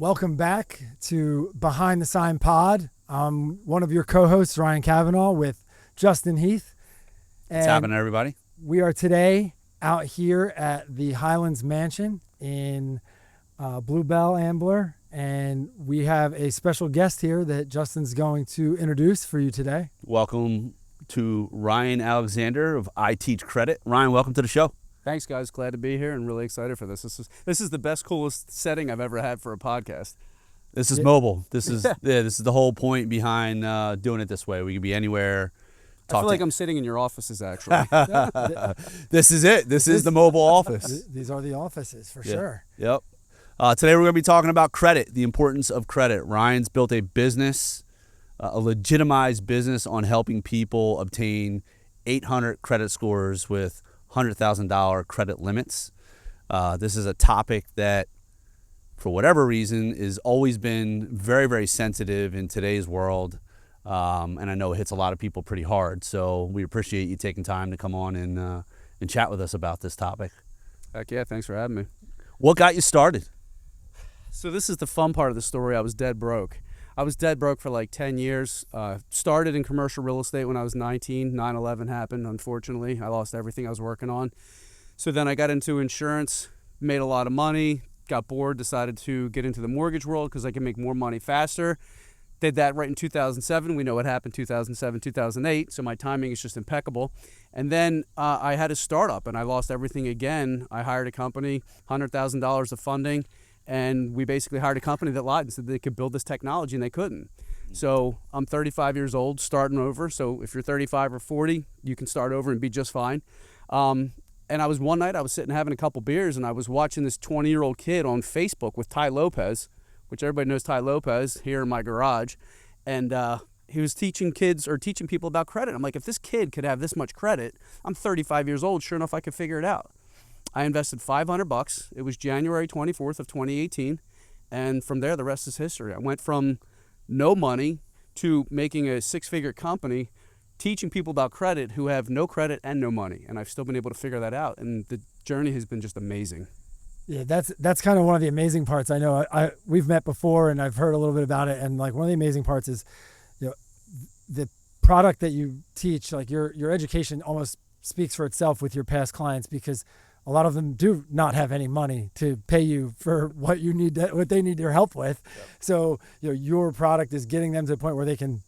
Welcome back to Behind the Sign Pod. I'm one of your co-hosts, Ryan Cavanaugh, with Justin Heath. What's happening, everybody? We are today out here at the Highlands Mansion in Bluebell, Ambler, and we have a special guest here that Justin's going to introduce for you today. Welcome to Ryan Alexander of I Teach Credit. Ryan, welcome to the show. Thanks, guys. Glad to be here and really excited for this. This is the best, coolest setting I've ever had for a podcast. This is mobile. This is this is the whole point behind doing it this way. We can be anywhere. I feel like I'm sitting in your offices, actually. This is it. This is the mobile office. These are the offices, for sure. Yep. Today we're going to be talking about credit, the importance of credit. Ryan's built a business, a legitimized business on helping people obtain 800 credit scores with $100,000 credit limits. This is a topic that, for whatever reason, has always been very, very sensitive in today's world. And I know it hits a lot of people pretty hard. So we appreciate you taking time to come on and chat with us about this topic. Heck yeah, thanks for having me. What got you started? So this is the fun part of the story. I was dead broke. I was dead broke for like 10 years. Started in commercial real estate when I was 19. 9/11 happened, unfortunately. I lost everything I was working on. So then I got into insurance, made a lot of money, got bored, decided to get into the mortgage world because I could make more money faster. Did that right in 2007. We know what happened 2007, 2008. So my timing is just impeccable. And then I had a startup and I lost everything again. I hired a company, $100,000 of funding. And we basically hired a company that lied and said they could build this technology, and they couldn't. So I'm 35 years old, starting over. So if you're 35 or 40, you can start over and be just fine. And one night I was sitting having a couple beers, and I was watching this 20-year-old kid on Facebook with Tai Lopez, which everybody knows Tai Lopez, here in my garage. And he was teaching people about credit. I'm like, if this kid could have this much credit, I'm 35 years old. Sure enough, I could figure it out. I invested $500. It was January 24th of 2018. And from there, the rest is history. I went from no money to making a six-figure company, teaching people about credit who have no credit and no money. And I've still been able to figure that out. And the journey has been just amazing. Yeah, that's kind of one of the amazing parts. I know we've met before and I've heard a little bit about it. And like one of the amazing parts is, the product that you teach, like your education almost speaks for itself with your past clients, because a lot of them do not have any money to pay you for what they need your help with. Yep. So, your product is getting them to the point where they can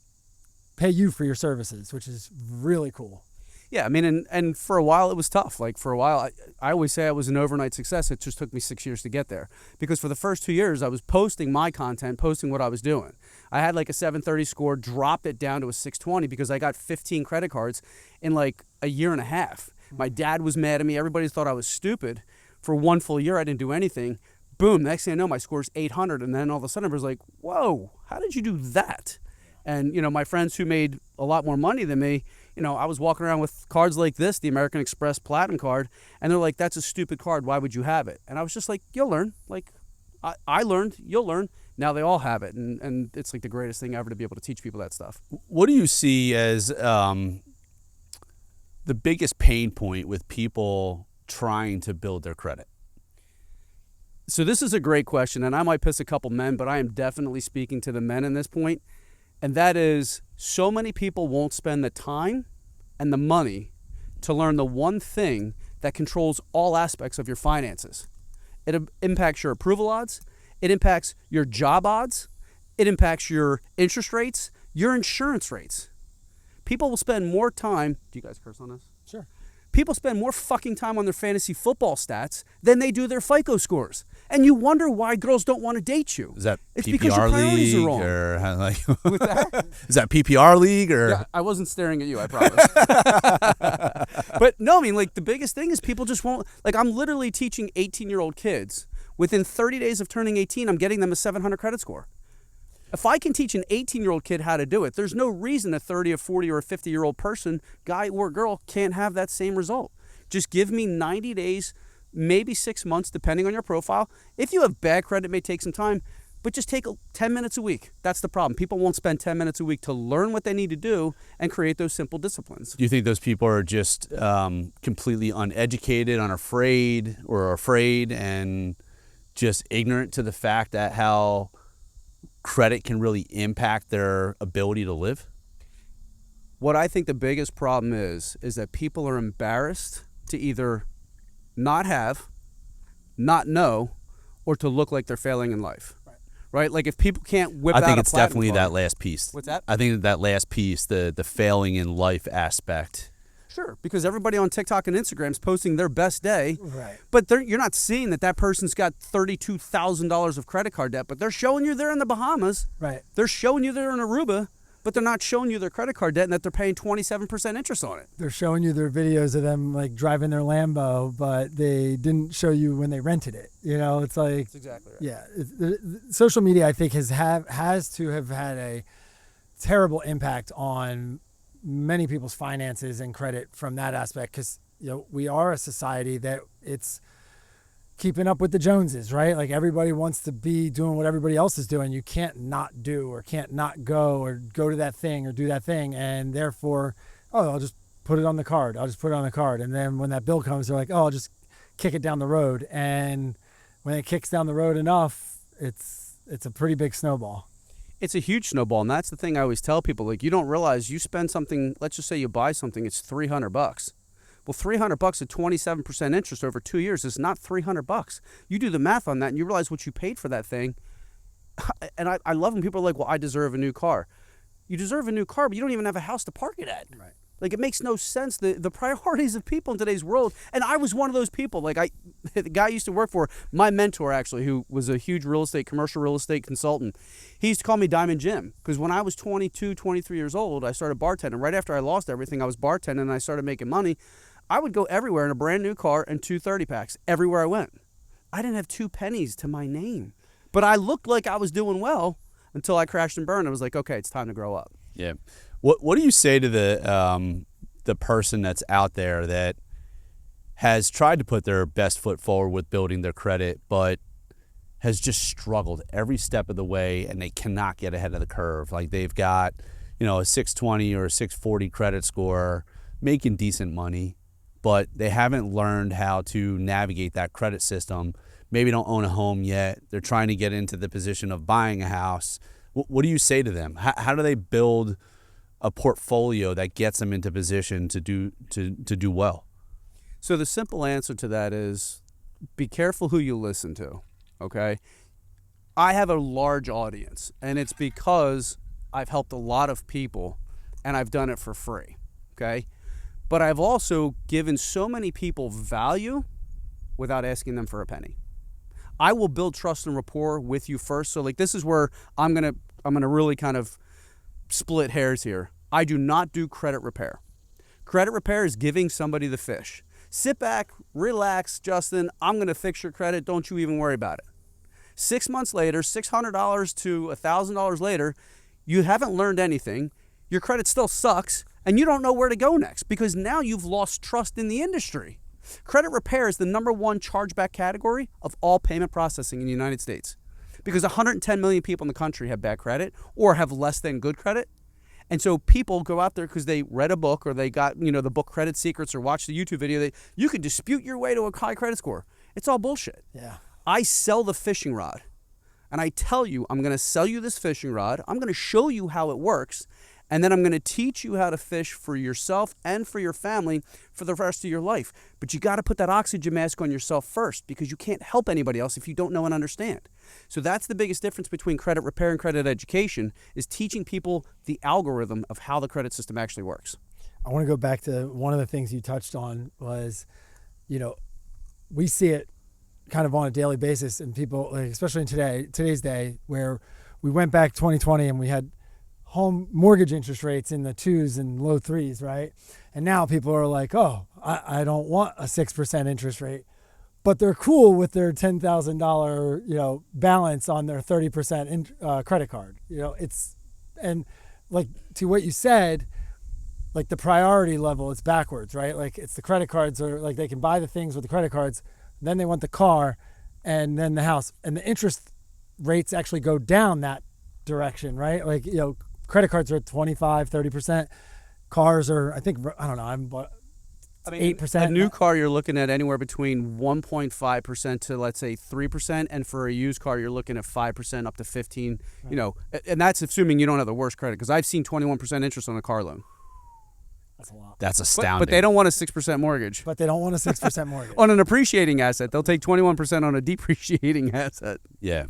pay you for your services, which is really cool. Yeah, I mean, and for a while it was tough. Like for a while, I always say I was an overnight success. It just took me 6 years to get there, because for the first 2 years I was posting my content, posting what I was doing. I had like a 730 score, dropped it down to a 620 because I got 15 credit cards in like a year and a half. My dad was mad at me. Everybody thought I was stupid. For one full year, I didn't do anything. Boom, next thing I know, my score's 800. And then all of a sudden, I was like, whoa, how did you do that? And, my friends who made a lot more money than me, I was walking around with cards like this, the American Express Platinum card, and they're like, that's a stupid card. Why would you have it? And I was just like, you'll learn. Like, I learned, you'll learn. Now they all have it. And it's like the greatest thing ever to be able to teach people that stuff. What do you see as the biggest pain point with people trying to build their credit? So this is a great question, and I might piss a couple men, but I am definitely speaking to the men in this point. And that is, so many people won't spend the time and the money to learn the one thing that controls all aspects of your finances. It impacts your approval odds. It impacts your job odds. It impacts your interest rates, your insurance rates. People will spend more time. Do you guys curse on this? Sure. People spend more fucking time on their fantasy football stats than they do their FICO scores. And you wonder why girls don't want to date you. Is that it's PPR because your priorities league are wrong. Or like With that? Is that PPR league or? Yeah, I wasn't staring at you, I promise. But no, I mean, like, the biggest thing is people just won't. Like, I'm literally teaching 18-year-old kids. Within 30 days of turning 18, I'm getting them a 700 credit score. If I can teach an 18-year-old kid how to do it, there's no reason a 30 or 40 or a 50-year-old person, guy or girl, can't have that same result. Just give me 90 days, maybe 6 months, depending on your profile. If you have bad credit, it may take some time, but just take 10 minutes a week. That's the problem. People won't spend 10 minutes a week to learn what they need to do and create those simple disciplines. Do you think those people are just completely uneducated, unafraid, or afraid and just ignorant to the fact that how credit can really impact their ability to live? What I think the biggest problem is that people are embarrassed to either not have, not know, or to look like they're failing in life. Right? Like if people can't whip out I think a it's platinum definitely card- that last piece. What's that? I think that last piece, the failing in life aspect. Sure, because everybody on TikTok and Instagram is posting their best day, Right. but you're not seeing that person's got $32,000 of credit card debt, but they're showing you they're in the Bahamas. Right. They're showing you they're in Aruba, but they're not showing you their credit card debt and that they're paying 27% interest on it. They're showing you their videos of them like driving their Lambo, but they didn't show you when they rented it. You know, it's like, That's exactly right. yeah, social media I think has to have had a terrible impact on many people's finances and credit from that aspect, because we are a society that it's keeping up with the Joneses, right? Like everybody wants to be doing what everybody else is doing. You can't not do or can't not go or go to that thing or do that thing, and therefore, I'll just put it on the card. And then when that bill comes, they're like, I'll just kick it down the road. And when it kicks down the road enough, it's a pretty big snowball. It's a huge snowball, and that's the thing I always tell people. Like, you don't realize you spend something, let's just say you buy something, it's $300. Well, $300 at 27% interest over 2 years is not $300. You do the math on that, and you realize what you paid for that thing. And I love when people are like, well, I deserve a new car. You deserve a new car, but you don't even have a house to park it at. Right. Like, it makes no sense. The priorities of people in today's world, and I was one of those people. Like, the guy I used to work for, my mentor actually, who was a huge commercial real estate consultant, he used to call me Diamond Jim, because when I was 22, 23 years old, I started bartending. Right after I lost everything, I was bartending and I started making money. I would go everywhere in a brand new car and 2 30-packs everywhere I went. I didn't have 2 pennies to my name, but I looked like I was doing well until I crashed and burned. I was like, okay, it's time to grow up. Yeah. What do you say to the person that's out there that has tried to put their best foot forward with building their credit, but has just struggled every step of the way, and they cannot get ahead of the curve? Like they've got, a 620 or a 640 credit score, making decent money, but they haven't learned how to navigate that credit system. Maybe don't own a home yet. They're trying to get into the position of buying a house. What do you say to them? How do they build a portfolio that gets them into position to do well? So the simple answer to that is be careful who you listen to, okay? I have a large audience, and it's because I've helped a lot of people, and I've done it for free, okay? But I've also given so many people value without asking them for a penny. I will build trust and rapport with you first. So like this is where I'm gonna really kind of split hairs here. I do not do credit repair. Credit repair is giving somebody the fish. Sit back, relax, Justin. I'm going to fix your credit. Don't you even worry about it. 6 months later, $600 to $1,000 later, you haven't learned anything. Your credit still sucks, and you don't know where to go next because now you've lost trust in the industry. Credit repair is the #1 chargeback category of all payment processing in the United States because 110 million people in the country have bad credit or have less than good credit. And so people go out there because they read a book or they got, the book Credit Secrets or watched the YouTube video. You could dispute your way to a high credit score. It's all bullshit. Yeah. I sell the fishing rod. And I tell you, I'm going to sell you this fishing rod. I'm going to show you how it works. And then I'm going to teach you how to fish for yourself and for your family for the rest of your life. But you got to put that oxygen mask on yourself first because you can't help anybody else if you don't know and understand. So that's the biggest difference between credit repair and credit education is teaching people the algorithm of how the credit system actually works. I want to go back to one of the things you touched on was, we see it kind of on a daily basis and people, like, especially in today's day, where we went back 2020 and we had home mortgage interest rates in the 2s and low 3s, right? And now people are like, I don't want a 6% interest rate, but they're cool with their $10,000, balance on their 30% credit card. And like to what you said, like the priority level, it's backwards, right? Like it's the credit cards are like they can buy the things with the credit cards, then they want the car and then the house, and the interest rates actually go down that direction, right? Like, credit cards are at 25, 30%. Cars are, I think, I don't know, I'm 8%. A new car, you're looking at anywhere between 1.5% to, let's say, 3%, and for a used car, you're looking at 5% up to 15. Right. You know, and that's assuming you don't have the worst credit. Because I've seen 21% interest on a car loan. That's a lot. That's astounding. But they don't want a 6% mortgage. But they don't want a 6% mortgage. On an appreciating asset, they'll take 21% on a depreciating asset. Yeah.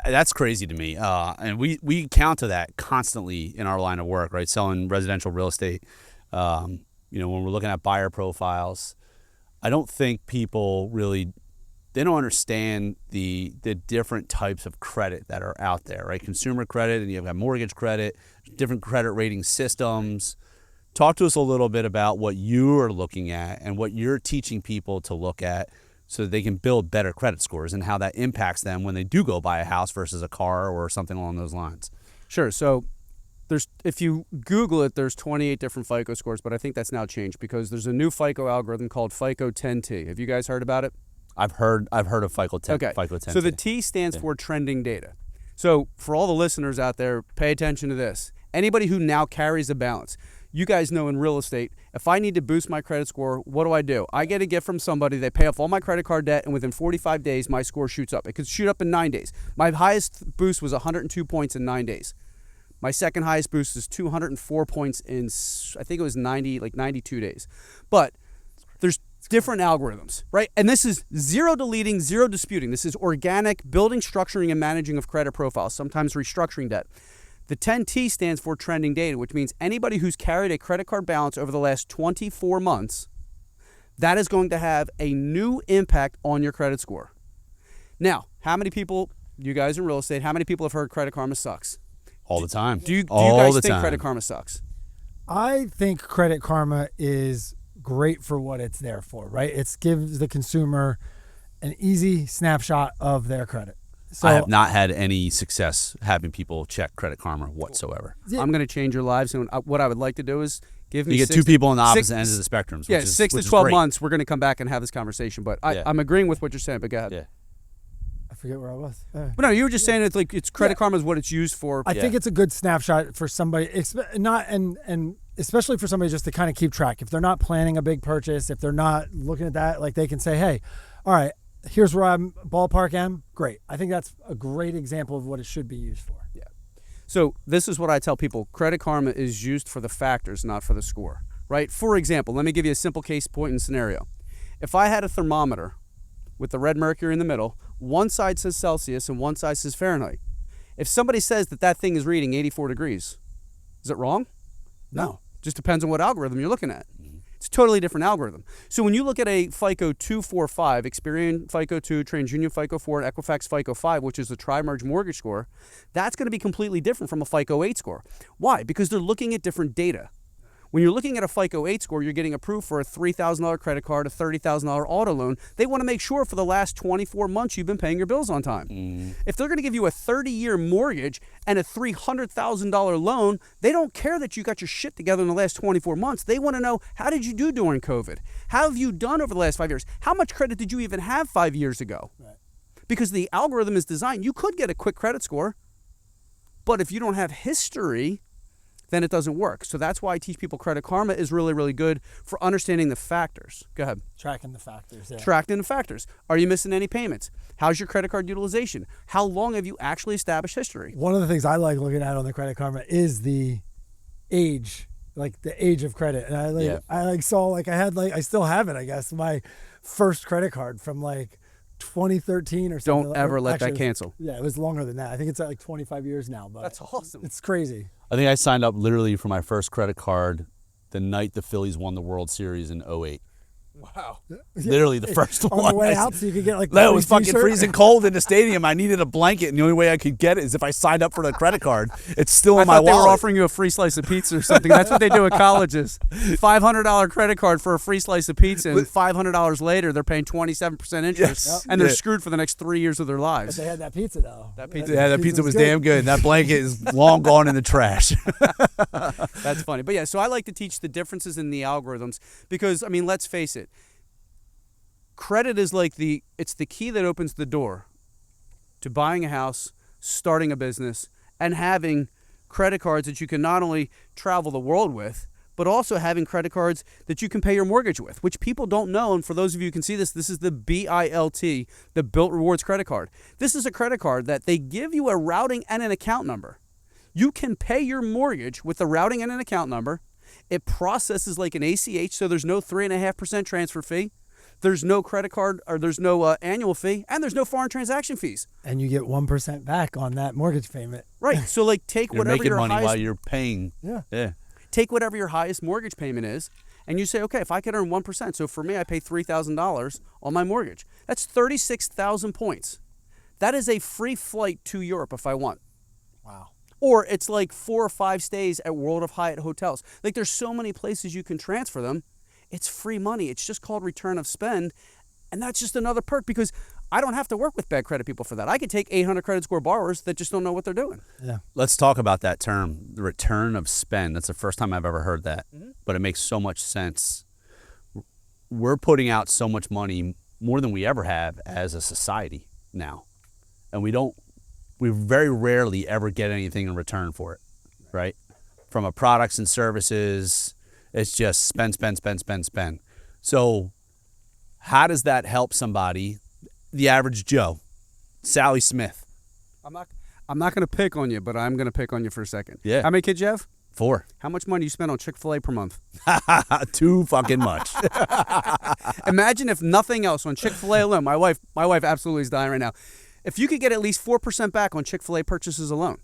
That's crazy to me. And we counter that constantly in our line of work, right? Selling residential real estate. You know, when we're looking at buyer profiles, I don't think people really, they don't understand the different types of credit that are out there, right? Consumer credit, and you've got mortgage credit, different credit rating systems. Talk to us a little bit about what you are looking at and what you're teaching people to look at so that they can build better credit scores and how that impacts them when they do go buy a house versus a car or something along those lines. Sure. So if you Google it, there's 28 different FICO scores, but I think that's now changed because there's a new FICO algorithm called FICO 10T. Have you guys heard about it? I've heard of FICO 10. Okay. FICO 10. So the T stands for trending data. So for all the listeners out there, pay attention to this. Anybody who now carries a balance, you guys know in real estate, if I need to boost my credit score, what do? I get a gift from somebody, they pay off all my credit card debt, and within 45 days, my score shoots up. It could shoot up in 9 days. My highest boost was 102 points in 9 days. My second highest boost is 204 points in, I think it was 92 days. But there's different algorithms, right? And this is zero deleting, zero disputing. This is organic building, structuring, and managing of credit profiles, sometimes restructuring debt. The 10T stands for trending data, which means anybody who's carried a credit card balance over the last 24 months, that is going to have a new impact on your credit score. Now, how many people, you guys in real estate, how many people have heard Credit Karma sucks? All the time. Do you guys think Credit Karma sucks? I think Credit Karma is great for what it's there for, right? It gives the consumer an easy snapshot of their credit. So I have not had any success having people check Credit Karma whatsoever. I'm going to change your lives, and what I would like to do is give me You get two people on the opposite ends of the spectrums. Yeah, which is, 6 which to is 12 great. months, we're going to come back and have this conversation. But I'm agreeing with what you're saying, but go ahead. Yeah. I forget where I was. But no, you were just saying it's Credit Karma is what it's used for. I think it's a good snapshot for somebody, and especially for somebody just to kind of keep track. If they're not planning a big purchase, if they're not looking at that, like they can say, hey, all right, here's where I'm ballpark am. Great. I think that's a great example of what it should be used for. Yeah. So this is what I tell people. Credit Karma is used for the factors, not for the score, right? For example, let me give you a simple case point and scenario. If I had a thermometer with the red mercury in the middle, one side says Celsius and one side says Fahrenheit. If somebody says that thing is reading 84 degrees, is it wrong? No. Just depends on what algorithm you're looking at. It's a totally different algorithm. So when you look at a FICO 245, Experian FICO 2, TransUnion FICO 4, and Equifax FICO 5, which is the tri-merge mortgage score, that's going to be completely different from a FICO 8 score. Why? Because they're looking at different data. When you're looking at a FICO 8 score, you're getting approved for a $3,000 credit card, a $30,000 auto loan. They want to make sure for the last 24 months you've been paying your bills on time. If they're going to give you a 30-year mortgage and a $300,000 loan, they don't care that you got your shit together in the last 24 months. They want to know, how did you do during COVID? How have you done over the last 5 years? How much credit did you even have 5 years ago? Right. Because the algorithm is designed, you could get a quick credit score, but if you don't have history, then it doesn't work. So that's why I teach people Credit Karma is really, really good for understanding the factors. Go ahead. Tracking the factors. Yeah. Tracking the factors. Are you missing any payments? How's your credit card utilization? How long have you actually established history? One of the things I like looking at on the Credit Karma is the age, like the age of credit. And I still have it, I guess, my first credit card from like 2013 or something. Don't ever let that cancel. Yeah, it was longer than that. I think it's at like 25 years now. But that's awesome. It's crazy. I think I signed up literally for my first credit card the night the Phillies won the World Series in 08. Wow. Literally the first one. On the way out, so you could get like No, it was fucking t-shirt. freezing cold in the stadium. I needed a blanket, and the only way I could get it is if I signed up for the credit card. It's still in I my thought they wallet. were offering you a free slice of pizza or something. That's what they do at colleges. $500 credit card for a free slice of pizza, and $500 later, they're paying 27% interest, Yes. and they're Yeah. screwed for the next 3 years of their But lives. they had that pizza though. That pizza- Yeah, that pizza was damn good. That blanket is long gone in the trash. That's funny. But yeah, so I like to teach the differences in the algorithms because, I mean, let's face it. Credit is like it's the key that opens the door to buying a house, starting a business, and having credit cards that you can not only travel the world with, but also having credit cards that you can pay your mortgage with, which people don't know. And for those of you who can see this is the BILT, the Built Rewards credit card. This is a credit card that they give you a routing and an account number. You can pay your mortgage with the routing and an account number. It processes like an ACH, so there's no 3.5% transfer fee. There's no credit card, or there's no annual fee, and there's no foreign transaction fees. And you get 1% back on that mortgage payment. Right. So like take You're whatever making your money highest while you're paying. Yeah. take whatever your highest mortgage payment is, and you say, okay, if I could earn 1%, so for me, I pay $3,000 on my mortgage. That's 36,000 points. That is a free flight to Europe if I want. Wow. Or it's like 4 or 5 stays at World of Hyatt hotels. Like there's so many places you can transfer them. It's free money. It's just called return of spend. And that's just another perk because I don't have to work with bad credit people for that. I could take 800 credit score borrowers that just don't know what they're doing. Yeah. Let's talk about that term, the return of spend. That's the first time I've ever heard that, but it makes so much sense. We're putting out so much money, more than we ever have as a society now. And we very rarely ever get anything in return for it, right? From a products and services, it's just spend, spend, spend, spend, spend. So how does that help somebody, the average Joe, Sally Smith? I'm not going to pick on you, but I'm going to pick on you for a second. Yeah. How many kids you have? 4. How much money you spend on Chick-fil-A per month? Too fucking much. Imagine if nothing else on Chick-fil-A alone. My wife absolutely is dying right now. If you could get at least 4% back on Chick-fil-A purchases alone,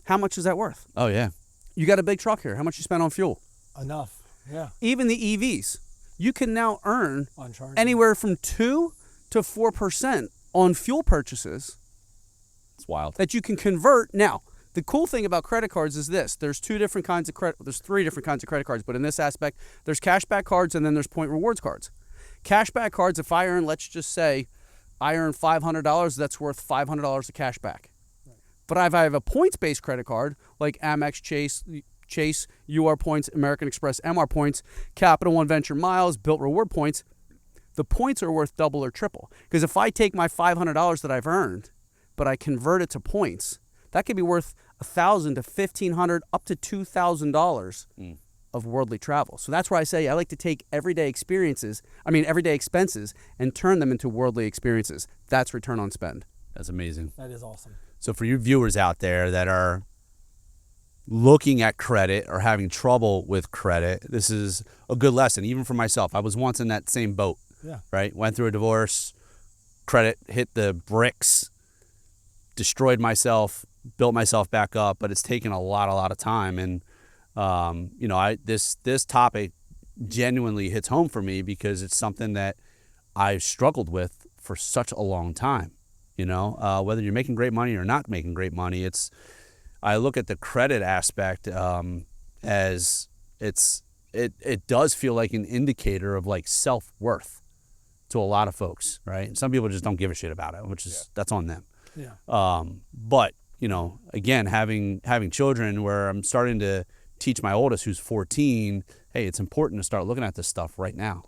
how much is that worth? Oh, yeah. You got a big truck here. How much you spend on fuel? Enough. Yeah. Even the EVs, you can now earn On charging. anywhere from 2 to 4% on fuel purchases It's wild. that you can convert. Now, the cool thing about credit cards is this. There's 3 different kinds of credit cards, but in this aspect, there's cashback cards and then there's point rewards cards. Cashback cards, if I earn, let's just say, I earn $500, that's worth $500 of cash back. Right. But if I have a points-based credit card, like Amex, Chase, UR Points, American Express, MR Points, Capital One Venture Miles, Built Reward Points, the points are worth double or triple. Because if I take my $500 that I've earned, but I convert it to points, that could be worth $1,000 to $1,500 up to $2,000 of worldly travel. So that's why I say I like to take everyday expenses and turn them into worldly experiences. That's return on spend. That's amazing. That is awesome. So for you viewers out there that are looking at credit or having trouble with credit, this is a good lesson, even for myself. I was once in that same boat, right? Went through a divorce, credit hit the bricks, destroyed myself, built myself back up, but it's taken a lot of time. And, this topic genuinely hits home for me because it's something that I've struggled with for such a long time. Whether you're making great money or not making great money, I look at the credit aspect as it does feel like an indicator of like self-worth to a lot of folks, right? Some people just don't give a shit about it, which is that's on them. Yeah. But again, having children, where I'm starting to teach my oldest, who's 14, hey, it's important to start looking at this stuff right now.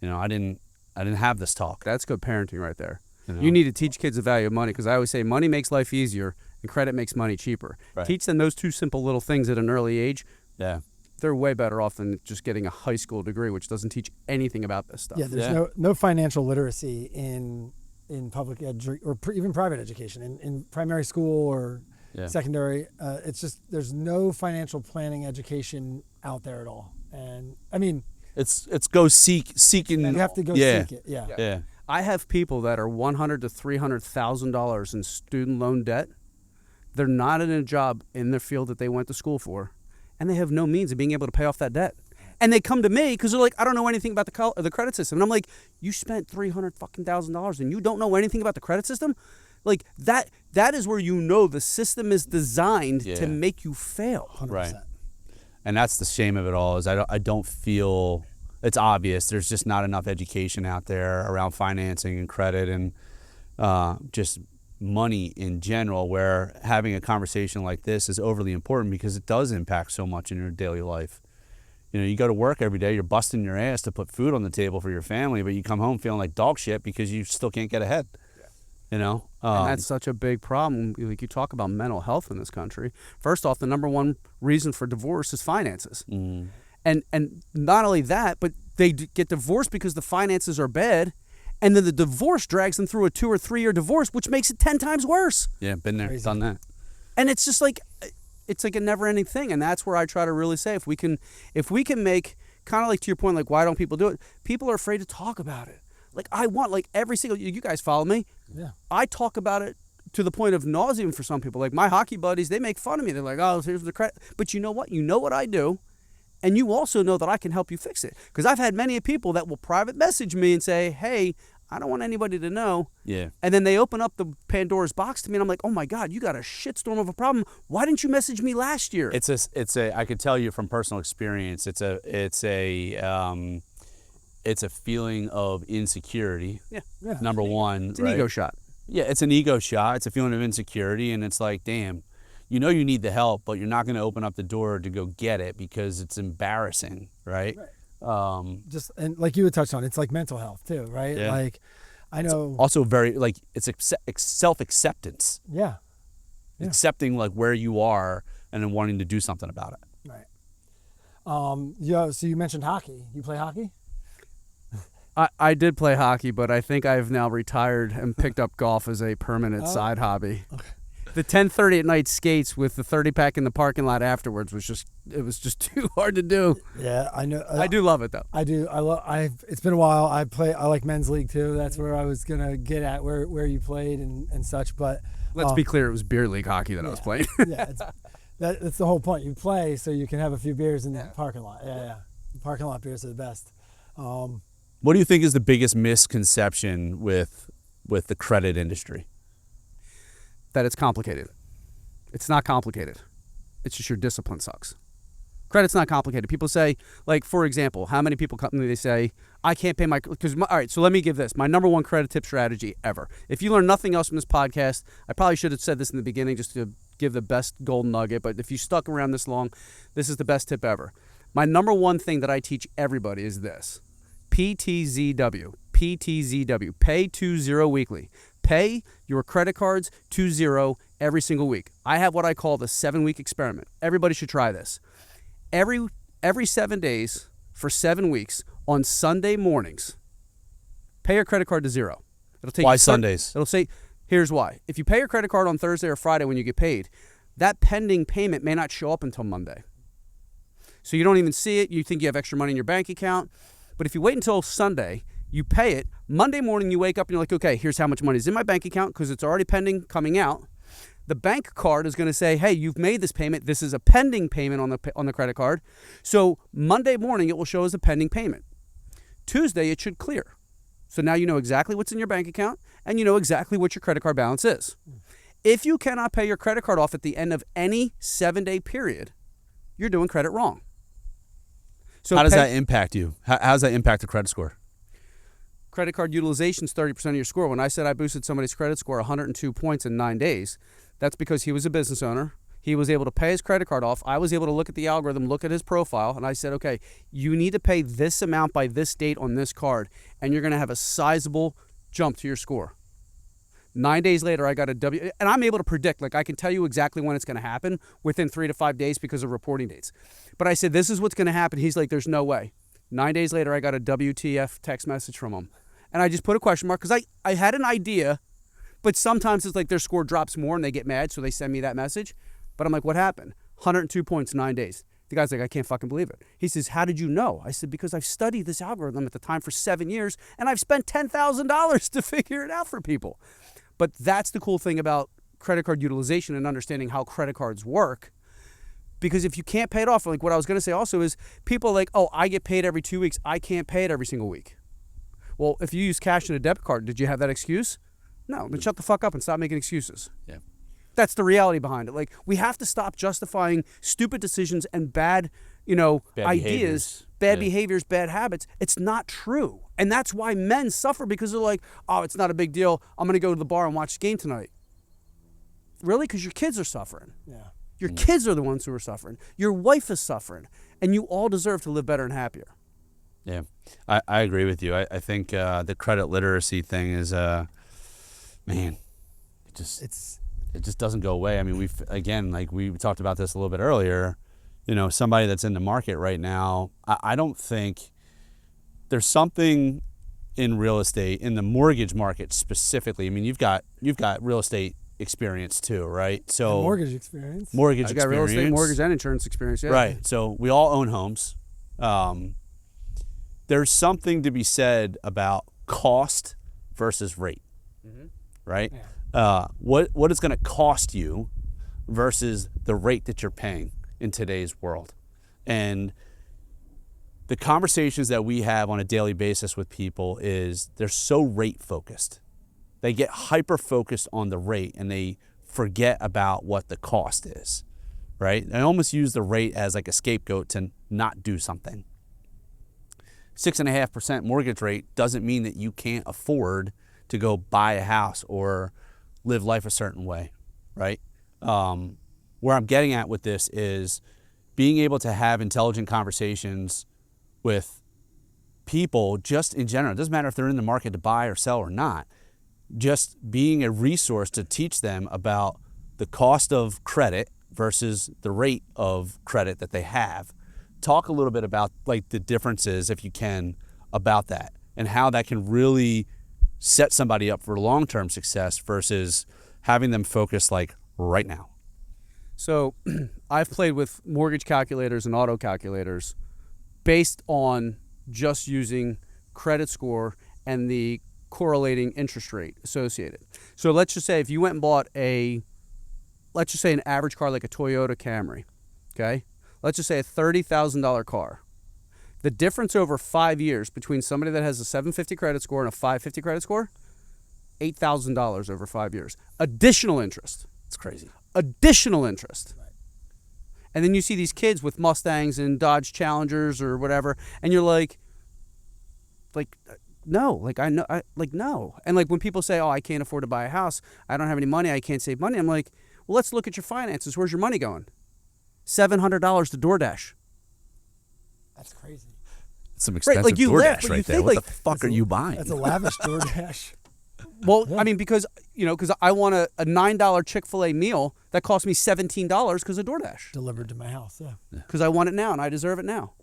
I didn't have this talk. That's good parenting right there. You need to teach kids the value of money because I always say money makes life easier and credit makes money cheaper. Right. Teach them those 2 simple little things at an early age. Yeah. They're way better off than just getting a high school degree, which doesn't teach anything about this stuff. Yeah. There's no financial literacy in public or even private education in primary school or secondary. It's just there's no financial planning education out there at all. And I mean, it's go seeking. You have to go seek it. Yeah. I have people that are $100,000 to $300,000 in student loan debt. They're not in a job in the field that they went to school for, and they have no means of being able to pay off that debt. And they come to me because they're like, I don't know anything about the credit system. And I'm like, you spent $300,000 and you don't know anything about the credit system? Like that is where the system is designed to make you fail. 100%. Right. And that's the shame of it all is I don't feel it's obvious. There's just not enough education out there around financing and credit and just money in general, where having a conversation like this is overly important because it does impact so much in your daily life. You go to work every day, you're busting your ass to put food on the table for your family, but you come home feeling like dog shit because you still can't get ahead. And that's such a big problem. Like you talk about mental health in this country. First off, the number one reason for divorce is finances. And not only that, but they get divorced because the finances are bad, and then the divorce drags them through a 2 or 3 year divorce, which makes it 10 times worse. Yeah, been there, Crazy. done that. And it's just like, it's like a never ending thing. And that's where I try to really say, if we can make, kind of like to your point, like, why don't people do it? People are afraid to talk about it. Like, I want, like, every single, you guys follow me? Yeah. I talk about it to the point of nauseam for some people. Like, my hockey buddies, they make fun of me. They're like, oh, here's the credit. But you know what? You know what I do. And you also know that I can help you fix it. Because I've had many people that will private message me and say, hey, I don't want anybody to know. Yeah. And then they open up the Pandora's box to me, and I'm like, oh my God, you got a shitstorm of a problem. Why didn't you message me last year? It's a I could tell you from personal experience, it's a feeling of insecurity. Yeah. Number one. It's an right? ego shot. Yeah, it's an ego shot. It's a feeling of insecurity, and it's like, damn, you know you need the help, but you're not going to open up the door to go get it because it's embarrassing, right? Just, and like you had touched on, it's like mental health too, right? Yeah. Like, I know. Also very, like, it's self-acceptance. Yeah. Yeah. Accepting, like, where you are and then wanting to do something about it. Right. Yeah. So you mentioned hockey. You play hockey? I did play hockey, but I think I've now retired and picked up golf as a permanent side hobby. Okay. The 10:30 at night skates with the 30-pack in the parking lot afterwards was just too hard to do. Yeah, I know. I do love it though. I do. It's been a while. I like men's league too. That's where I was gonna get at where you played and such. But let's be clear, it was beer league hockey that I was playing. Yeah, that's the whole point. You play so you can have a few beers in the parking lot. Yeah. Parking lot beers are the best. What do you think is the biggest misconception with the credit industry? That it's complicated. It's not complicated. It's just your discipline sucks. Credit's not complicated. People say, like, for example, how many people come to me, they say, I can't pay all right, so let me give this. My number one credit tip strategy ever. If you learn nothing else from this podcast, I probably should have said this in the beginning just to give the best golden nugget, but if you stuck around this long, this is the best tip ever. My number one thing that I teach everybody is this. PTZW. Pay 2-0 weekly. Pay your credit cards 2-0 every single week. I have what I call the 7-week experiment. Everybody should try this. Every 7 days for 7 weeks on Sunday mornings, pay your credit card to 0. It'll take Why Sundays? It'll say, here's why. If you pay your credit card on Thursday or Friday when you get paid, that pending payment may not show up until Monday. So you don't even see it. You think you have extra money in your bank account. But if you wait until Sunday, you pay it. Monday morning, you wake up and you're like, okay, here's how much money is in my bank account because it's already pending coming out. The bank card is going to say, hey, you've made this payment. This is a pending payment on the credit card. So Monday morning, it will show as a pending payment. Tuesday, it should clear. So now you know exactly what's in your bank account and you know exactly what your credit card balance is. If you cannot pay your credit card off at the end of any 7-day period, you're doing credit wrong. So how does that impact you? How does that impact the credit score? Credit card utilization is 30% of your score. When I said I boosted somebody's credit score 102 points in 9 days, that's because he was a business owner. He was able to pay his credit card off. I was able to look at the algorithm, look at his profile, and I said, okay, you need to pay this amount by this date on this card, and you're going to have a sizable jump to your score. 9 days later, I got a W, and I'm able to predict, like I can tell you exactly when it's going to happen within 3 to 5 days because of reporting dates. But I said, this is what's going to happen. He's like, there's no way. 9 days later, I got a WTF text message from him. And I just put a question mark because I had an idea, but sometimes it's like their score drops more and they get mad, so they send me that message. But I'm like, what happened? 102 points, 9 days. The guy's like, I can't fucking believe it. He says, how did you know? I said, because I've studied this algorithm at the time for 7 years, and I've spent $10,000 to figure it out for people. But that's the cool thing about credit card utilization and understanding how credit cards work. Because if you can't pay it off, like what I was going to say also is people are like, oh, I get paid every 2 weeks. I can't pay it every single week. Well, if you use cash and a debit card, did you have that excuse? No, then shut the fuck up and stop making excuses. Yeah. That's the reality behind it. Like, we have to stop justifying stupid decisions and bad ideas, bad behaviors, bad habits. It's not true. And that's why men suffer because they're like, oh, it's not a big deal. I'm going to go to the bar and watch the game tonight. Really? Because your kids are suffering. Yeah. Your kids are the ones who are suffering. Your wife is suffering. And you all deserve to live better and happier. Yeah, I agree with you. I think the credit literacy thing is, man, it just doesn't go away. I mean, we talked about this a little bit earlier. somebody that's in the market right now, I don't think there's something in real estate, in the mortgage market specifically. I mean, you've got real estate experience too, right? So mortgage experience. Mortgage I got real estate, mortgage, and insurance experience. Yeah. Right. So we all own homes. There's something to be said about cost versus rate, right? Yeah. What it's going to cost you versus the rate that you're paying in today's world. And the conversations that we have on a daily basis with people is they're so rate focused. They get hyper focused on the rate and they forget about what the cost is, right? They almost use the rate as like a scapegoat to not do something. 6.5% mortgage rate doesn't mean that you can't afford to go buy a house or live life a certain way, right? Where I'm getting at with this is being able to have intelligent conversations with people just in general. It doesn't matter if they're in the market to buy or sell or not. Just being a resource to teach them about the cost of credit versus the rate of credit that they have. Talk a little bit about like the differences, if you can, about that and how that can really set somebody up for long-term success versus having them focus like right now. So I've played with mortgage calculators and auto calculators based on just using credit score and the correlating interest rate associated. So let's just say if you went and bought let's just say an average car like a Toyota Camry, okay? Let's just say a $30,000 car. The difference over 5 years between somebody that has a 750 credit score and a 550 credit score, $8,000 over 5 years. Additional interest. It's crazy. Additional interest. Right. And then you see these kids with Mustangs and Dodge Challengers or whatever, and you're like, no, no. And like when people say, oh, I can't afford to buy a house, I don't have any money, I can't save money. I'm like, well, let's look at your finances. Where's your money going? $700 to DoorDash. That's crazy. It's some expensive like you DoorDash laugh, but right you there. think, What like, the fuck are you buying? That's a lavish DoorDash. Well, Yeah. I mean, because I want a $9 Chick-fil-A meal that cost me $17 because of DoorDash. Delivered to my house, yeah. Because I want it now and I deserve it now.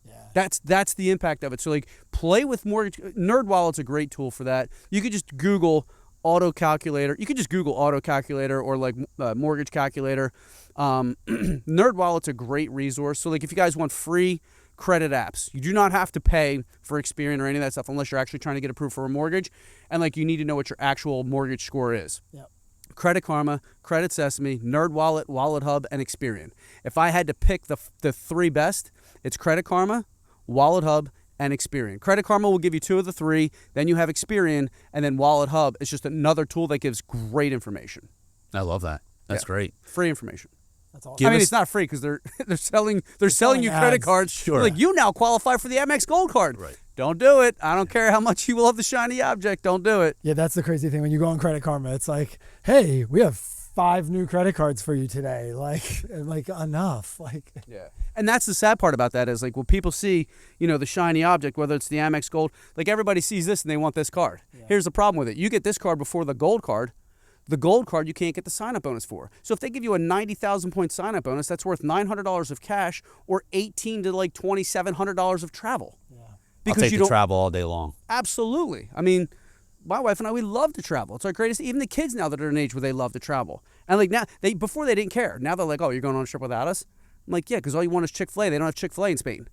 Yeah. That's the impact of it. So like play with mortgage. NerdWallet's a great tool for that. You could just Google auto calculator. You could just Google auto calculator or like mortgage calculator. NerdWallet's a great resource. So like if you guys want free credit apps, you do not have to pay for Experian or any of that stuff unless you're actually trying to get approved for a mortgage, and like you need to know what your actual mortgage score is. Yep. Credit Karma, Credit Sesame, NerdWallet, Wallet Hub, and Experian. If I had to pick the three best, it's Credit Karma, Wallet Hub, and Experian. Credit Karma will give you 2 of the 3, then you have Experian, and then Wallet Hub is just another tool that gives great information. I love that. That's great. Free information. That's awesome. I mean, it's not free because they're selling you credit ads. cards. Sure. Like you now qualify for the Amex Gold Card. Right. Don't do it. I don't care how much you love the shiny object. Don't do it. Yeah, that's the crazy thing. When you go on Credit Karma, it's like, hey, we have 5 new credit cards for you today. Like enough. Yeah. And that's the sad part about that is like when people see, the shiny object, whether it's the Amex Gold, like everybody sees this and they want this card. Yeah. Here's the problem with it. You get this card before the Gold Card. The Gold Card you can't get the sign-up bonus for. So if they give you a 90,000 point sign-up bonus, that's worth $900 of cash or $1,800 to like $2,700 of travel. Yeah. Because I'll take the travel all day long. Absolutely. I mean, my wife and I, we love to travel. It's our greatest. Even the kids now that are at an age where they love to travel. And like now, before they didn't care. Now they're like, oh, you're going on a trip without us? I'm like, yeah, because all you want is Chick-fil-A. They don't have Chick-fil-A in Spain.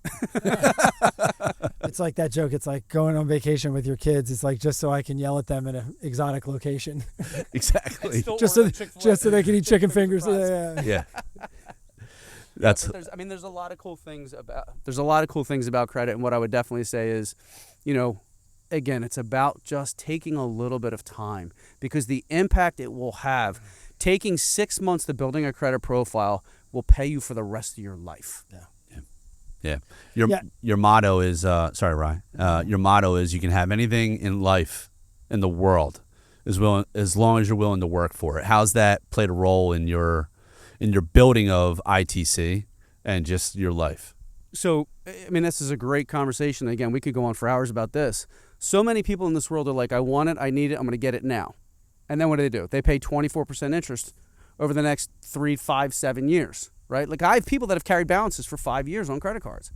It's like that joke. It's like going on vacation with your kids. It's like just so I can yell at them in an exotic location. Exactly. just so they can eat chicken fingers. Yeah. That's. There's a lot of cool things about credit, and what I would definitely say is, again, it's about just taking a little bit of time because the impact it will have, taking 6 months to building a credit profile will pay you for the rest of your life. Yeah. Your motto is sorry, Ryan. Your motto is you can have anything in life, in the world, as long as you're willing to work for it. How's that played a role in your building of ITC and just your life? So, this is a great conversation. Again, we could go on for hours about this. So many people in this world are like, I want it, I need it, I'm going to get it now. And then what do? They pay 24% interest over the next 3, 5, 7 years, right? Like I have people that have carried balances for 5 years on credit cards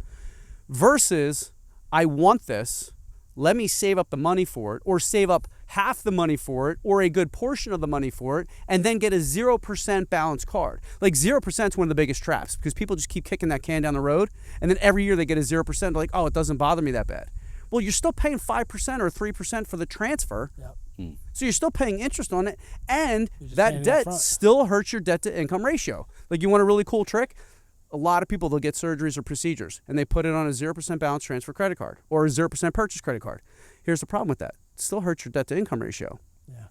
versus I want this. Let me save up the money for it, or save up half the money for it, or a good portion of the money for it, and then get a 0% balance card. Like 0% is one of the biggest traps because people just keep kicking that can down the road, and then every year they get a 0%. They're like, oh, it doesn't bother me that bad. Well, you're still paying 5% or 3% for the transfer. Yep. So you're still paying interest on it, and You're just that paying it debt upfront. still hurts your debt to income ratio. Like you want a really cool trick? A lot of people, they'll get surgeries or procedures, and they put it on a 0% balance transfer credit card or a 0% purchase credit card. Here's the problem with that. It still hurts your debt to income ratio. Yeah.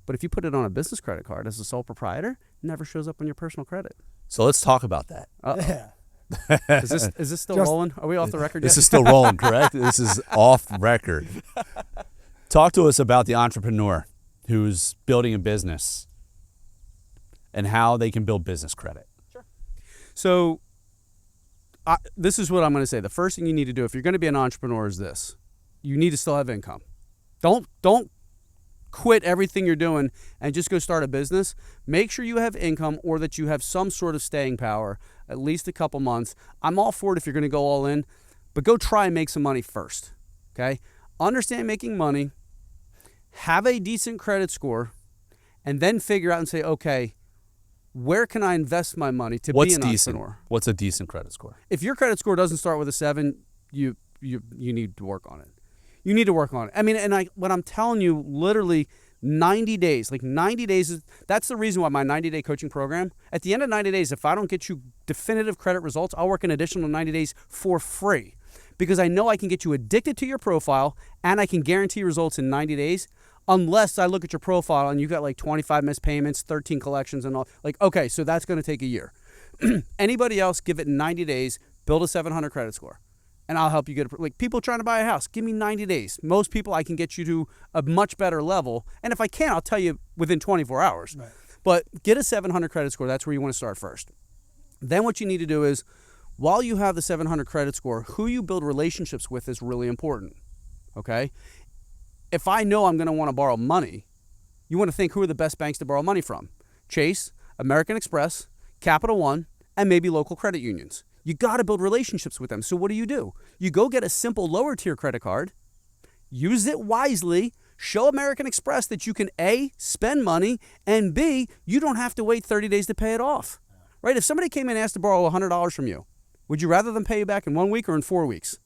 But if you put it on a business credit card as a sole proprietor, it never shows up on your personal credit. So let's talk about that. Yeah. Is this still Just- rolling? Are we off the record yet? This is still rolling, correct? This is off record. Talk to us about the entrepreneur who's building a business and how they can build business credit. So this is what I'm going to say. The first thing you need to do if you're going to be an entrepreneur is this. You need to still have income. Don't quit everything you're doing and just go start a business. Make sure you have income or that you have some sort of staying power, at least a couple months. I'm all for it if you're going to go all in, but go try and make some money first, okay? Understand making money, have a decent credit score, and then figure out and say, okay, where can I invest my money to What's be an decent? entrepreneur? What's a decent credit score? If your credit score doesn't start with a 7, you need to work on it. You need to work on it. I mean, and what I'm telling you, literally 90 days, like 90 days, that's the reason why my 90-day coaching program, at the end of 90 days, if I don't get you definitive credit results, I'll work an additional 90 days for free because I know I can get you addicted to your profile and I can guarantee results in 90 days unless I look at your profile and you got like 25 missed payments, 13 collections and all. Like, okay, so that's going to take a year. Anybody else, give it 90 days, build a 700 credit score. And I'll help you get it. Like people trying to buy a house, give me 90 days. Most people, I can get you to a much better level. And if I can, I'll tell you within 24 hours. Right. But get a 700 credit score. That's where you want to start first. Then what you need to do is, while you have the 700 credit score, who you build relationships with is really important. Okay? If I know I'm going to want to borrow money, you want to think who are the best banks to borrow money from? Chase, American Express, Capital One, and maybe local credit unions. You got to build relationships with them. So what do? You go get a simple lower tier credit card, use it wisely, show American Express that you can A, spend money, and B, you don't have to wait 30 days to pay it off. Right? If somebody came in and asked to borrow $100 from you, would you rather them pay you back in 1 week or in 4 weeks?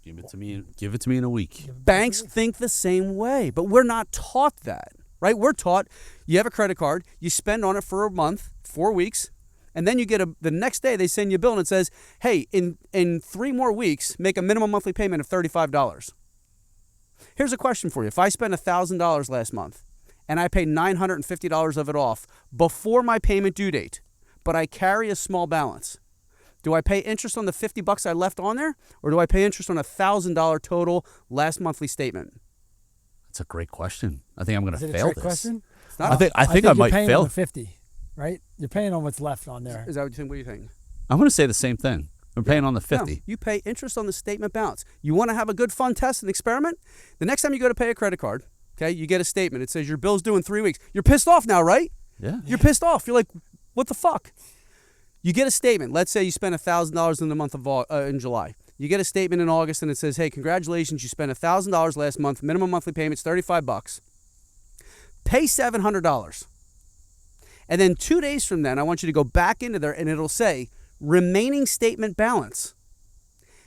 Give it to me in a week. Banks think the same way, but we're not taught that, right? We're taught you have a credit card, you spend on it for a month, 4 weeks, and then you get the next day they send you a bill and it says, hey, in 3 more weeks, make a minimum monthly payment of $35. Here's a question for you. If I spent $1,000 last month and I pay $950 of it off before my payment due date, but I carry a small balance, do I pay interest on the $50 I left on there, or do I pay interest on a $1,000 total last monthly statement? That's a great question. I think I'm going Is to it a fail trick this. question? I think I you're might paying fail. on the 50, right? You're paying on what's left on there. Is that what you think? What do you think? I'm going to say the same thing. I'm paying on the No, 50. you pay interest on the statement balance. You want to have a good fun test and experiment? The next time you go to pay a credit card, okay, you get a statement. It says your bill's due in 3 weeks. You're pissed off now, right? Yeah. You're pissed off. You're like, what the fuck? You get a statement. Let's say you spent $1,000 in the month of in July. You get a statement in August and it says, hey, congratulations, you spent $1,000 last month. Minimum monthly payment's $35. Pay $700. And then 2 days from then, I want you to go back into there and it'll say remaining statement balance.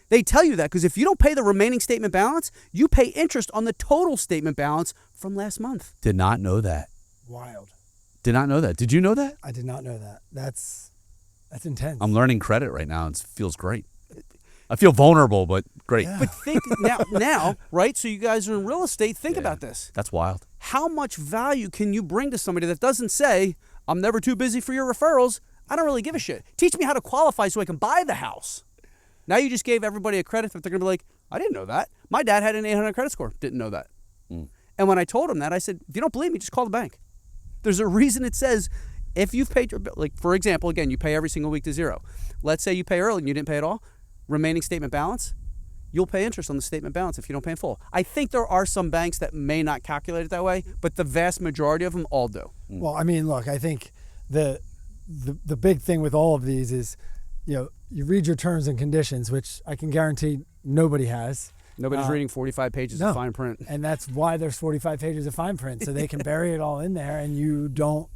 They tell you that because if you don't pay the remaining statement balance, you pay interest on the total statement balance from last month. Did not know that. Wild. Did not know that. Did you know that? I did not know that. That's intense. I'm learning credit right now. It feels great. I feel vulnerable, but great. Yeah. But think now, right? So you guys are in real estate. Think about this. That's wild. How much value can you bring to somebody that doesn't say, I'm never too busy for your referrals. I don't really give a shit. Teach me how to qualify so I can buy the house. Now you just gave everybody a credit that they're going to be like, I didn't know that. My dad had an 800 credit score. Didn't know that. And when I told him that, I said, if you don't believe me, just call the bank. There's a reason it says, if you've paid your bill, like for example, again, you pay every single week to zero. Let's say you pay early and you didn't pay it all. Remaining statement balance, you'll pay interest on the statement balance if you don't pay in full. I think there are some banks that may not calculate it that way, but the vast majority of them all do. Well, I mean, look, I think the the big thing with all of these is, you read your terms and conditions, which I can guarantee nobody has. Nobody's reading 45 pages no. of fine print. And that's why there's 45 pages of fine print, so they can bury it all in there and you don't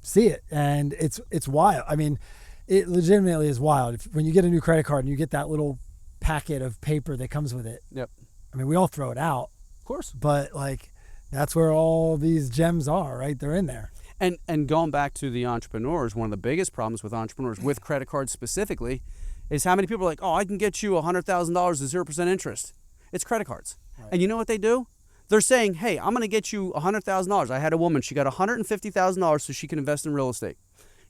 see it. And it's wild. I mean, it legitimately is wild. When you get a new credit card and you get that little packet of paper that comes with it. Yep. I mean, we all throw it out, Of course. but like that's where all these gems are, right? They're in there. And going back to the entrepreneurs, one of the biggest problems with entrepreneurs, with credit cards specifically, is how many people are like, oh, I can get you $100,000 at 0% interest. It's credit cards. Right. And you know what they do? They're saying, hey, I'm going to get you $100,000. I had a woman, she got $150,000 so she can invest in real estate.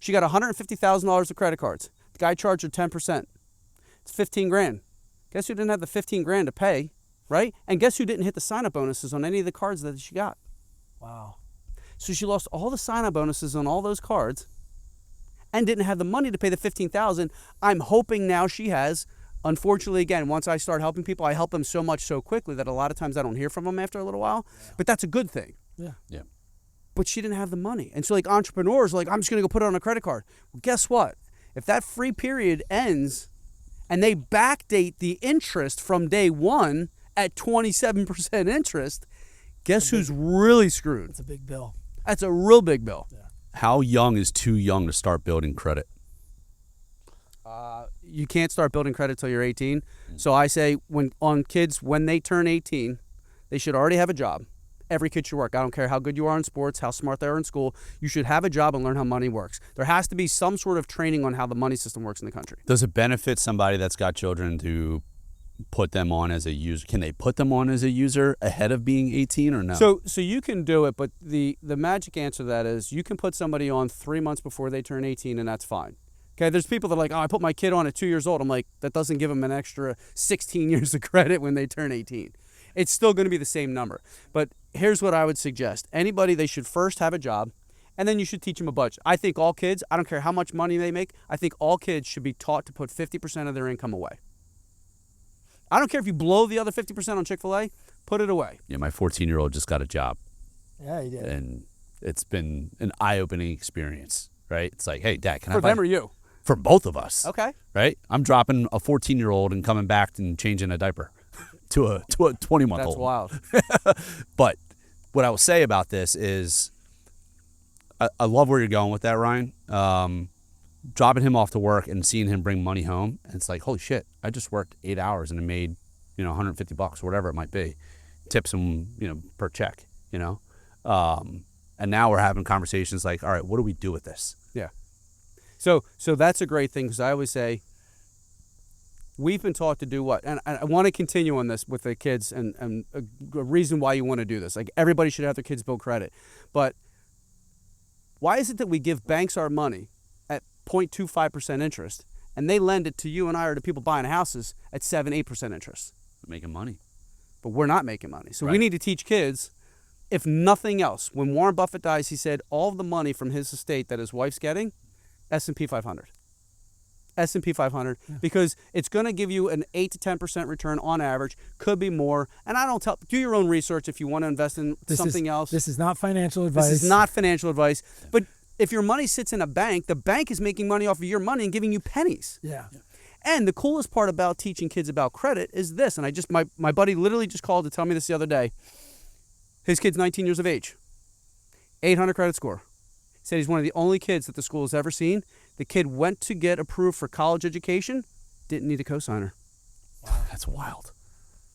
She got $150,000 of credit cards. The guy charged her 10%. It's 15 grand. Guess who didn't have the 15 grand to pay, right? And guess who didn't hit the sign-up bonuses on any of the cards that she got? Wow. So she lost all the sign-up bonuses on all those cards and didn't have the money to pay the $15,000. I'm hoping now she has. Unfortunately, again, once I start helping people, I help them so much so quickly that a lot of times I don't hear from them after a little while. Yeah. But that's a good thing. Yeah. Yeah. But she didn't have the money. And so like entrepreneurs are like, I'm just going to go put it on a credit card. Well, guess what? If that free period ends and they backdate the interest from day one at 27% interest, guess who's really screwed? It's a big bill. That's a real big bill. Yeah. How young is too young to start building credit? You can't start building credit till you're 18. So I say when they turn 18, they should already have a job. Every kid should work. I don't care how good you are in sports, how smart they are in school. You should have a job and learn how money works. There has to be some sort of training on how the money system works in the country. Does it benefit somebody that's got children to put them on as a user? Can they put them on as a user ahead of being 18 or no? So you can do it, but the magic answer to that is you can put somebody on 3 months before they turn 18 and that's fine. Okay, there's people that are like, oh, I put my kid on at 2 years old. I'm like, that doesn't give them an extra 16 years of credit when they turn 18. It's still going to be the same number. But here's what I would suggest. Anybody, they should first have a job, and then you should teach them a budget. I think all kids, I don't care how much money they make, I think all kids should be taught to put 50% of their income away. I don't care if you blow the other 50% on Chick-fil-A, put it away. Yeah, my 14-year-old just got a job. Yeah, he did. And it's been an eye-opening experience, right? It's like, hey, Dad, can I For buy them or you? For both of us. Okay. Right? I'm dropping a 14-year-old and coming back and changing a diaper to a 20-month-old. That's wild. But what I will say about this is I love where you're going with that, Ryan. Dropping him off to work and seeing him bring money home, and it's like, holy shit, I just worked 8 hours and I made, $150 or whatever it might be. Tips him, per check, and now we're having conversations like, all right, what do we do with this? Yeah. So that's a great thing because I always say we've been taught to do what? And I want to continue on this with the kids and a reason why you want to do this. Like everybody should have their kids build credit. But why is it that we give banks our money at 0.25% interest and they lend it to you and I or to people buying houses at 7-8% interest? Making money. But we're not making money. So Right. we need to teach kids, if nothing else, when Warren Buffett dies, he said all of the money from his estate that his wife's getting, S&P 500. S&P 500 because it's going to give you an 8 to 10% return on average, could be more. And I don't do your own research if you want to invest in something else. This is not financial advice. This is not financial advice. But if your money sits in a bank, the bank is making money off of your money and giving you pennies. Yeah. And the coolest part about teaching kids about credit is this, and my buddy literally just called to tell me this the other day. His kid's 19 years of age, 800 credit score. Said he's one of the only kids that the school has ever seen. The kid went to get approved for college education, didn't need a cosigner. Wow. That's wild.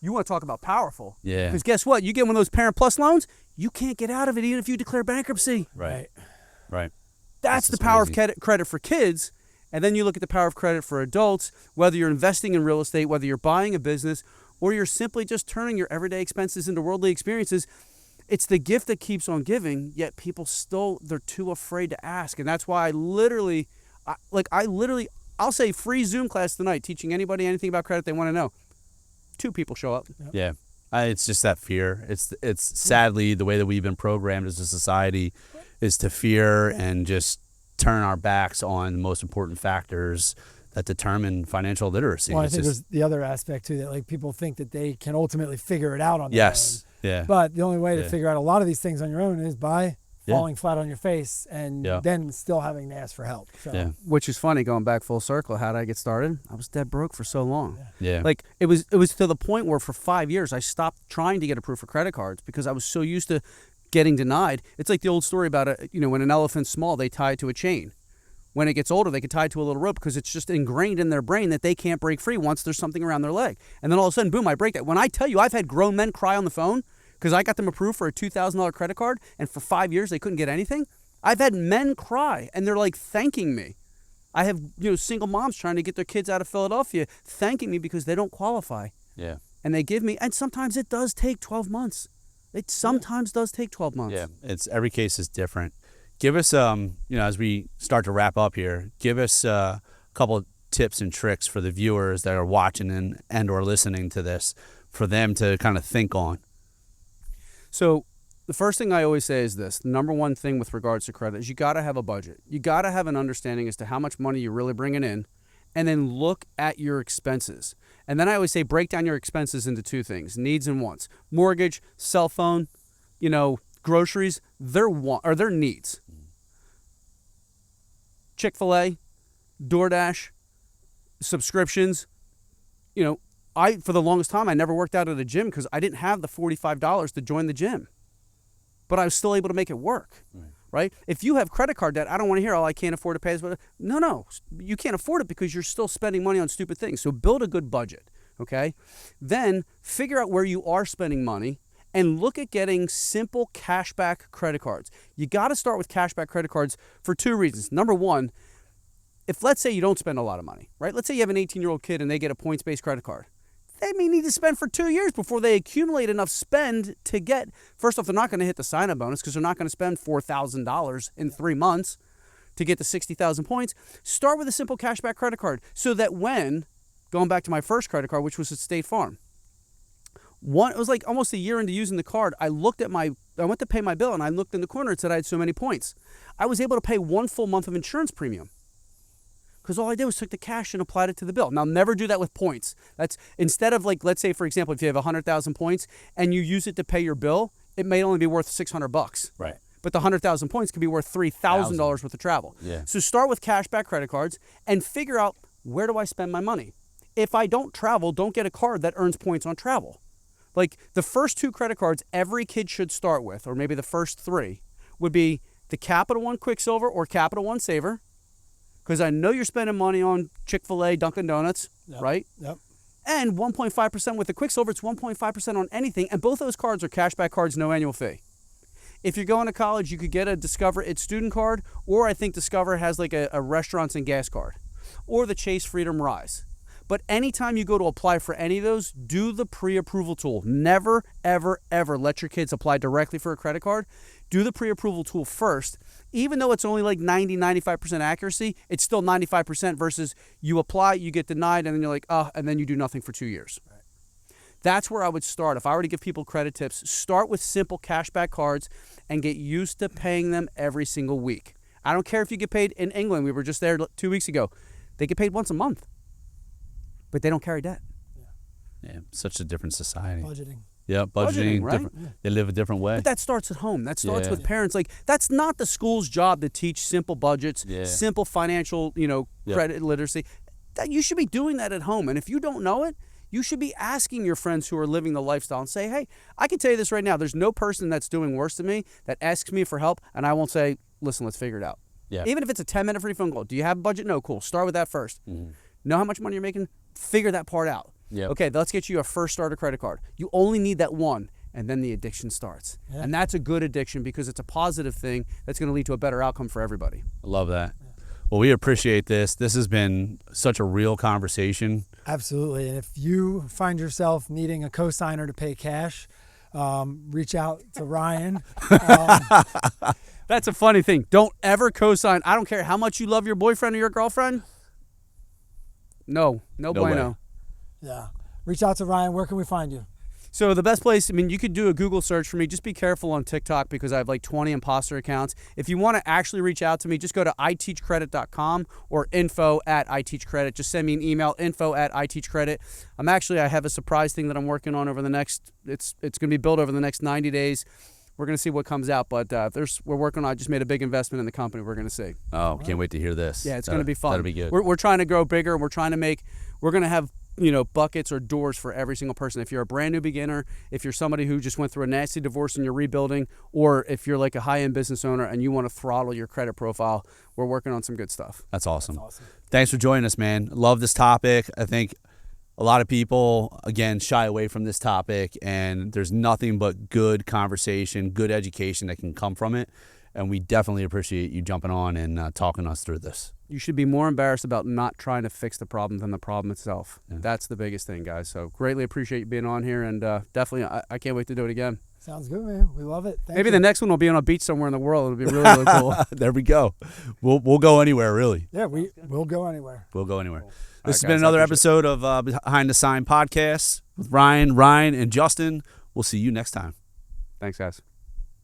You want to talk about powerful. Yeah. Because guess what? You get one of those Parent Plus loans, you can't get out of it even if you declare bankruptcy. Right. That's the This is power of amazing. credit for kids. And then you look at the power of credit for adults, whether you're investing in real estate, whether you're buying a business, or you're simply just turning your everyday expenses into worldly experiences. It's the gift that keeps on giving, yet people still, they're too afraid to ask. And that's why I'll say free Zoom class tonight, teaching anybody anything about credit they want to know. 2 people show up. Yeah. It's just that fear. It's sadly the way that we've been programmed as a society is to fear and just turn our backs on the most important factors that determine financial literacy. Well, I It's think just- there's the other aspect too, that like people think that they can ultimately figure it out on their yes. own. Yeah. But the only way to Yeah. figure out a lot of these things on your own is by falling flat on your face and Yeah. then still having to ask for help. So, Yeah. Which is funny, going back full circle. How did I get started? I was dead broke for so long. Yeah. Like it was to the point where for 5 years I stopped trying to get approved for credit cards because I was so used to getting denied. It's like the old story about when an elephant's small, they tie it to a chain. When it gets older, they can tie it to a little rope because it's just ingrained in their brain that they can't break free once there's something around their leg. And then all of a sudden, boom, I break that. When I tell you, I've had grown men cry on the phone because I got them approved for a $2,000 credit card, and for 5 years they couldn't get anything. I've had men cry, and they're like thanking me. I have single moms trying to get their kids out of Philadelphia thanking me because they don't qualify. Yeah. And they give me, and sometimes it does take 12 months. It sometimes does take 12 months. Yeah. It's every case is different. Give us, as we start to wrap up here, give us a couple of tips and tricks for the viewers that are watching and or listening to this, for them to kind of think on. So the first thing I always say is this. The number one thing with regards to credit is you got to have a budget. You got to have an understanding as to how much money you're really bringing in, and then look at your expenses. And then I always say break down your expenses into two things, needs and wants. Mortgage, cell phone, groceries, they're needs. Chick-fil-A, DoorDash, subscriptions. For the longest time, I never worked out at a gym because I didn't have the $45 to join the gym. But I was still able to make it work, right? If you have credit card debt, I don't want to hear, I can't afford to pay this. No, you can't afford it because you're still spending money on stupid things. So build a good budget, okay? Then figure out where you are spending money and look at getting simple cashback credit cards. You got to start with cashback credit cards for two reasons. Number one, if let's say you don't spend a lot of money, right? Let's say you have an 18-year-old kid and they get a points-based credit card. They may need to spend for 2 years before they accumulate enough spend to get, first off, they're not going to hit the sign-up bonus because they're not going to spend $4,000 in 3 months to get to 60,000 points. Start with a simple cashback credit card so that when, going back to my first credit card, which was at State Farm, it was like almost a year into using the card, I went to pay my bill and I looked in the corner and said I had so many points. I was able to pay 1 full month of insurance premium because all I did was took the cash and applied it to the bill. Now, never do that with points. That's instead of let's say, for example, if you have 100,000 points and you use it to pay your bill, it may only be worth $600. Right. But the 100,000 points could be worth $3,000 worth of travel. Yeah. So start with cashback credit cards and figure out, where do I spend my money? If I don't travel, don't get a card that earns points on travel. Like the first 2 credit cards every kid should start with, or maybe the first 3, would be the Capital One Quicksilver or Capital One Saver, because I know you're spending money on Chick-fil-A, Dunkin' Donuts, right? Yep. And 1.5% with the Quicksilver, it's 1.5% on anything, and both those cards are cashback cards, no annual fee. If you're going to college, you could get a Discover It student card, or I think Discover has like a restaurants and gas card, or the Chase Freedom Rise. But anytime you go to apply for any of those, do the pre-approval tool. Never, ever, ever let your kids apply directly for a credit card. Do the pre-approval tool first. Even though it's only like 90, 95% accuracy, it's still 95% versus you apply, you get denied, and then you're like, and then you do nothing for 2 years. Right. That's where I would start. If I were to give people credit tips, start with simple cashback cards and get used to paying them every single week. I don't care if you get paid in England. We were just there 2 weeks ago. They get paid once a month, but they don't carry debt. Yeah, such a different society. Budgeting. Yeah, budgeting, right? They live a different way. But that starts at home. That starts Yeah. with parents. Like, that's not the school's job to teach simple budgets, Yeah. simple financial, credit literacy. That you should be doing that at home. And if you don't know it, you should be asking your friends who are living the lifestyle and say, hey, I can tell you this right now. There's no person that's doing worse than me that asks me for help, and I won't say, listen, let's figure it out. Yeah. Even if it's a 10-minute free phone call. Do you have a budget? No, cool. Start with that first. Know how much money you're making? Figure that part out. Yep. Okay, let's get you a first starter credit card. You only need that one, and then the addiction starts. Yeah. And that's a good addiction because it's a positive thing that's going to lead to a better outcome for everybody. I love that. Well, we appreciate this. This has been such a real conversation. Absolutely. And if you find yourself needing a cosigner to pay cash, reach out to Ryan. That's a funny thing. Don't ever co-sign. I don't care how much you love your boyfriend or your girlfriend. No bueno. way. Yeah. Reach out to Ryan. Where can we find you? So the best place, you could do a Google search for me. Just be careful on TikTok because I have like 20 imposter accounts. If you want to actually reach out to me, just go to iteachcredit.com or info@iteachcredit. Just send me an email, info@iteachcredit. I have a surprise thing that I'm working on over the next, it's going to be built over the next 90 days. we're gonna see what comes out. But we're working on. I just made a big investment in the company. We're gonna see. Oh, can't wait to hear this. Yeah, it's gonna be fun. That'll be good. We're trying to grow bigger. We're trying to make. We're gonna have buckets or doors for every single person. If you're a brand new beginner, if you're somebody who just went through a nasty divorce and you're rebuilding, or if you're like a high-end business owner and you want to throttle your credit profile, we're working on some good stuff. That's awesome. That's awesome. Thanks for joining us, man. Love this topic. I think a lot of people, again, shy away from this topic, and there's nothing but good conversation, good education that can come from it. And we definitely appreciate you jumping on and talking us through this. You should be more embarrassed about not trying to fix the problem than the problem itself. Yeah. That's the biggest thing, guys. So greatly appreciate you being on here, and definitely I can't wait to do it again. Sounds good, man. We love it. Thank Maybe you. the next one will be on a beach somewhere in the world. It'll be really, really cool. There we go. We'll go anywhere, really. Yeah, we'll go anywhere. We'll go anywhere. Cool. This All has right, been guys, another I appreciate episode of Behind the Sign podcast with Ryan, and Justin. We'll see you next time. Thanks, guys.